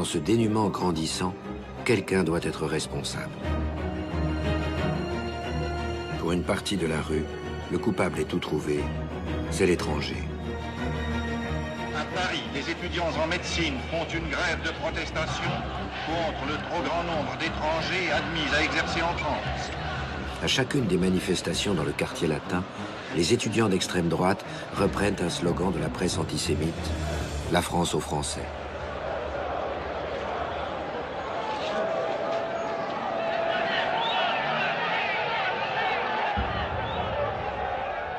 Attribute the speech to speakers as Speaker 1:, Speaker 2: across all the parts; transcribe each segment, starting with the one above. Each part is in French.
Speaker 1: ce dénuement grandissant, quelqu'un doit être responsable. Pour une partie de la rue, le coupable est tout trouvé, c'est l'étranger.
Speaker 2: À Paris, les étudiants en médecine font une grève de protestation contre le trop grand nombre d'étrangers admis à exercer en France.
Speaker 1: À chacune des manifestations dans le quartier latin, les étudiants d'extrême droite reprennent un slogan de la presse antisémite, « La France aux Français ».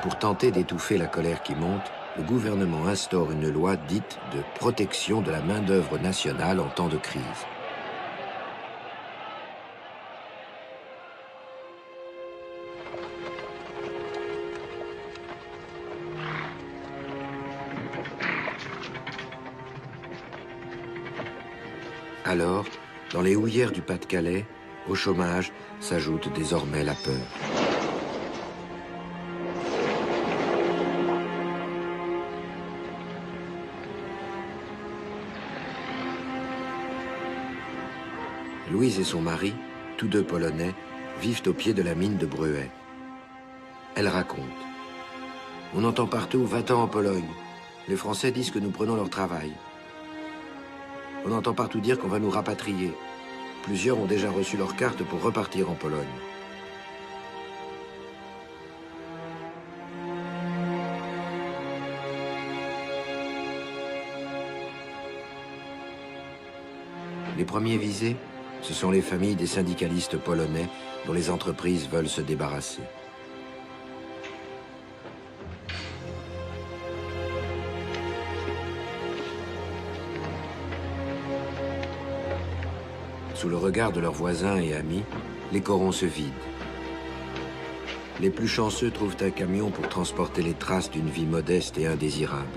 Speaker 1: Pour tenter d'étouffer la colère qui monte, le gouvernement instaure une loi dite de protection de la main-d'œuvre nationale en temps de crise. Alors, dans les houillères du Pas-de-Calais, au chômage s'ajoute désormais la peur. Louise et son mari, tous deux polonais, vivent au pied de la mine de Bruay. Elle raconte. On entend partout « va-t'en en Pologne ». Les Français disent que nous prenons leur travail. On entend partout dire qu'on va nous rapatrier. Plusieurs ont déjà reçu leur carte pour repartir en Pologne. Les premiers visés, ce sont les familles des syndicalistes polonais dont les entreprises veulent se débarrasser. Sous le regard de leurs voisins et amis, les corons se vident. Les plus chanceux trouvent un camion pour transporter les traces d'une vie modeste et indésirable.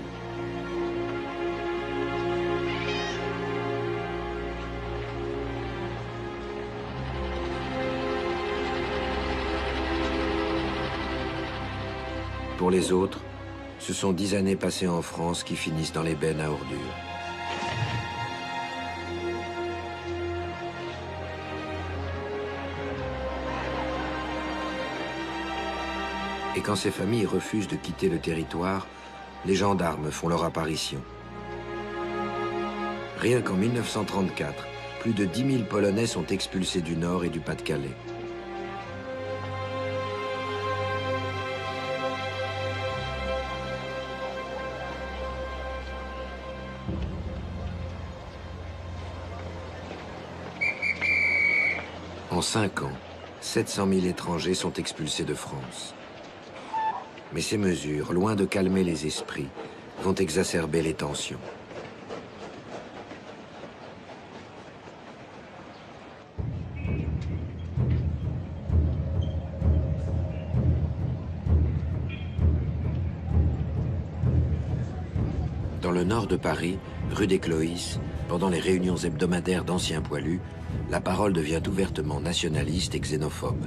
Speaker 1: Pour les autres, ce sont 10 années passées en France qui finissent dans les bennes à ordures. Et quand ces familles refusent de quitter le territoire, les gendarmes font leur apparition. Rien qu'en 1934, plus de 10 000 Polonais sont expulsés du Nord et du Pas-de-Calais. En 5 ans, 700 000 étrangers sont expulsés de France. Mais ces mesures, loin de calmer les esprits, vont exacerber les tensions. Dans le nord de Paris, rue des Cloïs, pendant les réunions hebdomadaires d'anciens poilus, la parole devient ouvertement nationaliste et xénophobe.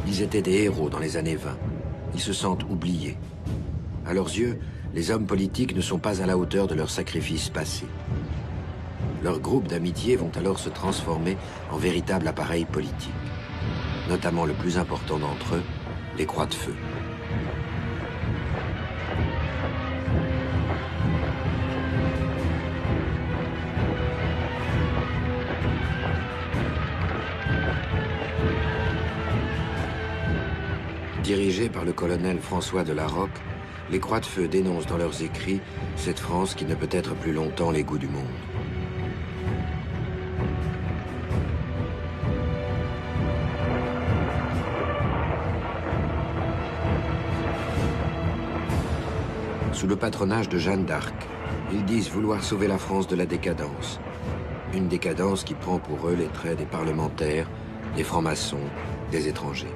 Speaker 1: Ils étaient des héros dans les années 20. Ils se sentent oubliés. À leurs yeux, les hommes politiques ne sont pas à la hauteur de leurs sacrifices passés. Leurs groupes d'amitié vont alors se transformer en véritable appareil politique. Notamment le plus important d'entre eux, les Croix de Feu. Dirigés par le colonel François de Larocque, les Croix de Feu dénoncent dans leurs écrits cette France qui ne peut être plus longtemps l'égout du monde. Sous le patronage de Jeanne d'Arc, ils disent vouloir sauver la France de la décadence. Une décadence qui prend pour eux les traits des parlementaires, des francs-maçons, des étrangers.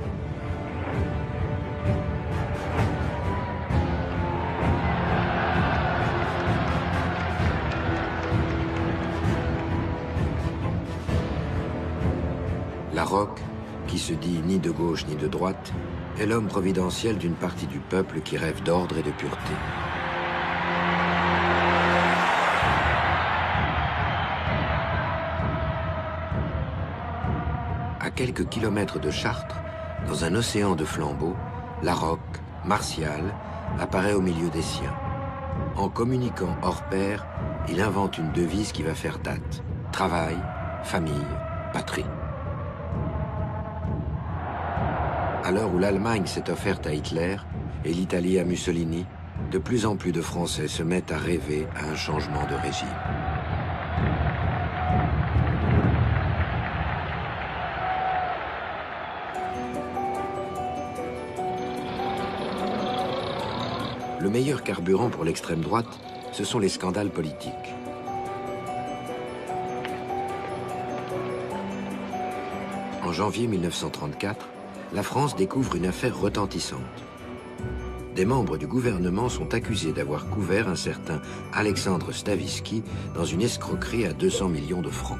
Speaker 1: Larocque, qui se dit ni de gauche ni de droite, est l'homme providentiel d'une partie du peuple qui rêve d'ordre et de pureté. quelques kilomètres de Chartres, dans un océan de flambeaux, Larocque, martial, apparaît au milieu des siens. En communiquant hors pair, il invente une devise qui va faire date. Travail, famille, patrie. À l'heure où l'Allemagne s'est offerte à Hitler et l'Italie à Mussolini, de plus en plus de Français se mettent à rêver à un changement de régime. Le meilleur carburant pour l'extrême droite, ce sont les scandales politiques. En janvier 1934, la France découvre une affaire retentissante. Des membres du gouvernement sont accusés d'avoir couvert un certain Alexandre Stavisky dans une escroquerie à 200 millions de francs.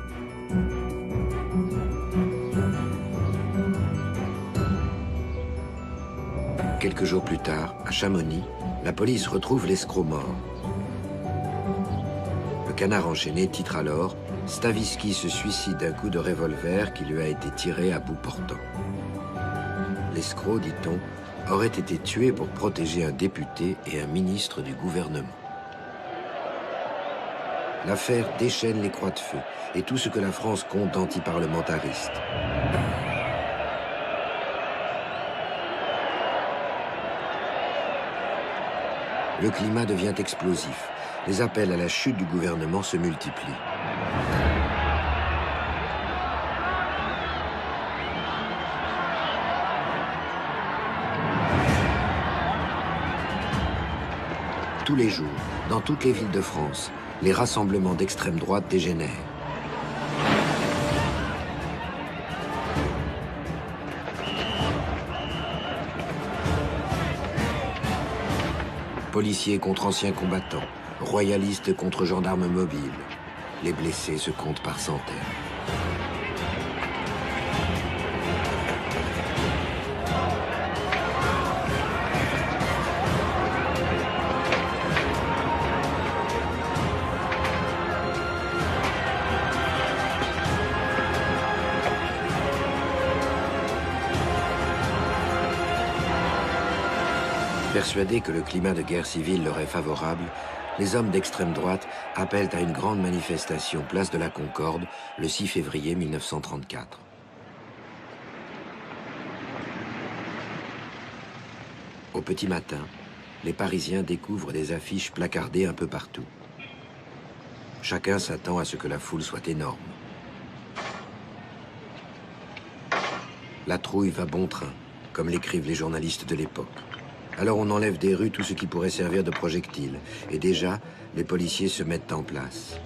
Speaker 1: Quelques jours plus tard, à Chamonix, la police retrouve l'escroc mort. Le Canard enchaîné titre alors « Stavisky se suicide d'un coup de revolver qui lui a été tiré à bout portant ». L'escroc, dit-on, aurait été tué pour protéger un député et un ministre du gouvernement. L'affaire déchaîne les croix de feu et tout ce que la France compte d'antiparlementaristes. Le climat devient explosif. Les appels à la chute du gouvernement se multiplient. Tous les jours, dans toutes les villes de France, les rassemblements d'extrême droite dégénèrent. Policiers contre anciens combattants, royalistes contre gendarmes mobiles. Les blessés se comptent par centaines. Persuadés que le climat de guerre civile leur est favorable, les hommes d'extrême droite appellent à une grande manifestation place de la Concorde le 6 février 1934. Au petit matin, les Parisiens découvrent des affiches placardées un peu partout. Chacun s'attend à ce que la foule soit énorme. La trouille va bon train, comme l'écrivent les journalistes de l'époque. Alors on enlève des rues tout ce qui pourrait servir de projectiles. Et déjà, les policiers se mettent en place.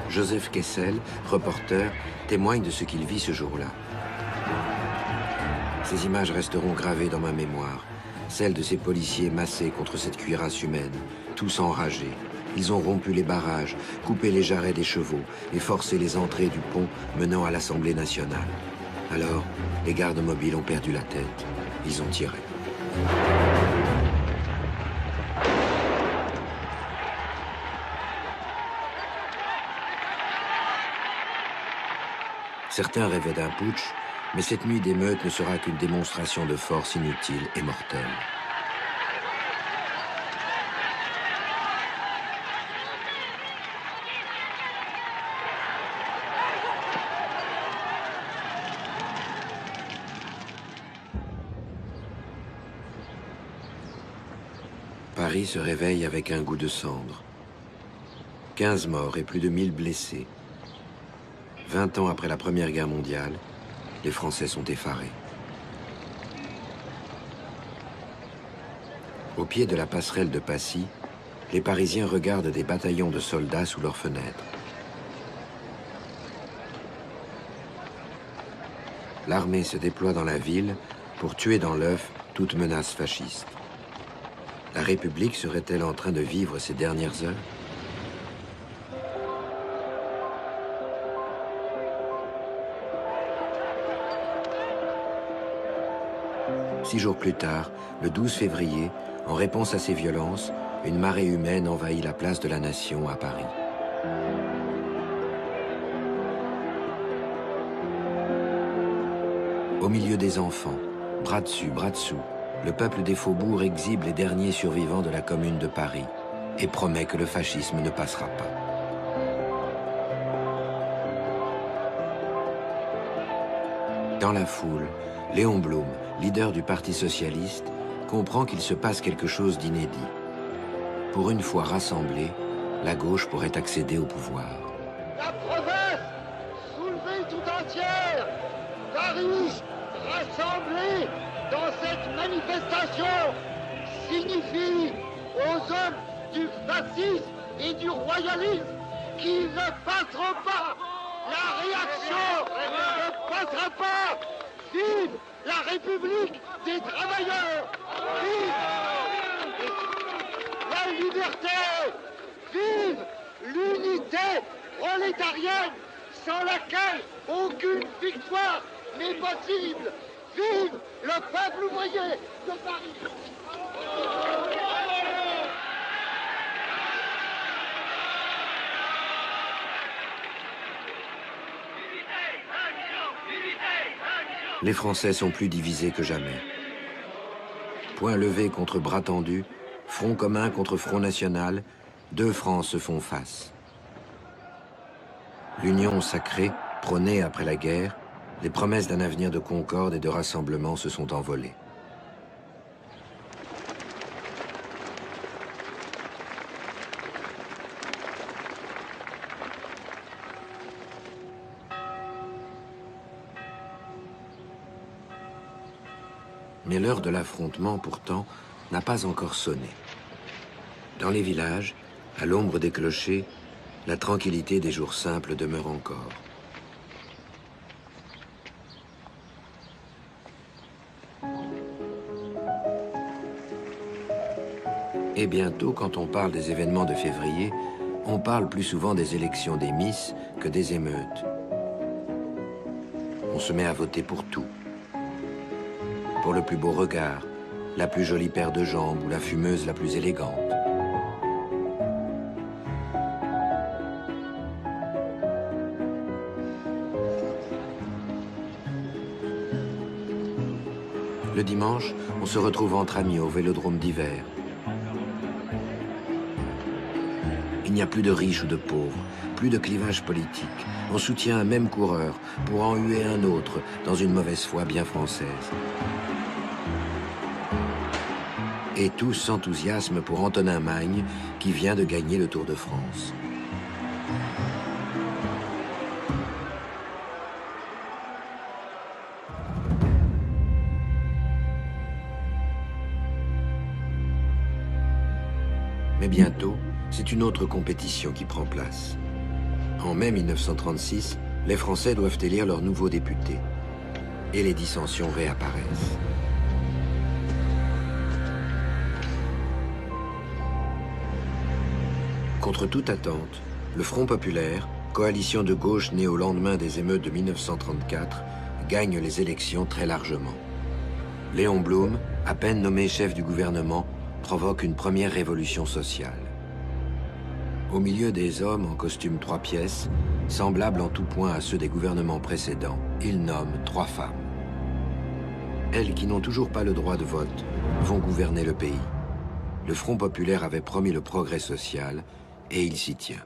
Speaker 1: Joseph Kessel, reporter, témoigne de ce qu'il vit ce jour-là. Ces images resteront gravées dans ma mémoire, celles de ces policiers massés contre cette cuirasse humaine, tous enragés. Ils ont rompu les barrages, coupé les jarrets des chevaux et forcé les entrées du pont menant à l'Assemblée nationale. Alors, les gardes mobiles ont perdu la tête. Ils ont tiré. Certains rêvaient d'un putsch, mais cette nuit d'émeute ne sera qu'une démonstration de force inutile et mortelle. Paris se réveille avec un goût de cendre. 15 morts et plus de 1000 blessés. 20 ans après la Première Guerre mondiale, les Français sont effarés. Au pied de la passerelle de Passy, les Parisiens regardent des bataillons de soldats sous leurs fenêtres. L'armée se déploie dans la ville pour tuer dans l'œuf toute menace fasciste. La République serait-elle en train de vivre ses dernières heures? 6 jours plus tard, le 12 février, en réponse à ces violences, une marée humaine envahit la place de la Nation à Paris. Au milieu des enfants, bras dessus, bras dessous, le peuple des faubourgs exhibe les derniers survivants de la Commune de Paris et promet que le fascisme ne passera pas. Dans la foule, Léon Blum, leader du Parti socialiste, comprend qu'il se passe quelque chose d'inédit. Pour une fois rassemblée, la gauche pourrait accéder au pouvoir.
Speaker 3: La province, soulevée tout entière, Paris, rassemblé dans cette manifestation, signifie aux hommes du fascisme et du royalisme qu'ils ne passeront pas. La réaction ne passera pas. Vive la République des travailleurs. Vive la liberté. Vive l'unité prolétarienne sans laquelle aucune victoire n'est possible. Vive le peuple ouvrier de Paris.
Speaker 1: Les Français sont plus divisés que jamais. Poing levé contre bras tendus, front commun contre front national, deux France se font face. L'union sacrée, prônée après la guerre, les promesses d'un avenir de concorde et de rassemblement se sont envolées. Mais l'heure de l'affrontement, pourtant, n'a pas encore sonné. Dans les villages, à l'ombre des clochers, la tranquillité des jours simples demeure encore. Et bientôt, quand on parle des événements de février, on parle plus souvent des élections des Miss que des émeutes. On se met à voter pour tout. Pour le plus beau regard, la plus jolie paire de jambes ou la fumeuse la plus élégante. Le dimanche, on se retrouve entre amis au vélodrome d'hiver. Il n'y a plus de riches ou de pauvres, plus de clivage politique. On soutient un même coureur pour en huer un autre dans une mauvaise foi bien française. Et tous s'enthousiasment pour Antonin Magne, qui vient de gagner le Tour de France. Mais bientôt, c'est une autre compétition qui prend place. En mai 1936, les Français doivent élire leurs nouveaux députés. Et les dissensions réapparaissent. Contre toute attente, le Front populaire, coalition de gauche née au lendemain des émeutes de 1934, gagne les élections très largement. Léon Blum, à peine nommé chef du gouvernement, provoque une première révolution sociale. Au milieu des hommes en costume 3 pièces, semblables en tout point à ceux des gouvernements précédents, il nomme 3 femmes. Elles qui n'ont toujours pas le droit de vote vont gouverner le pays. Le Front populaire avait promis le progrès social et il s'y tient.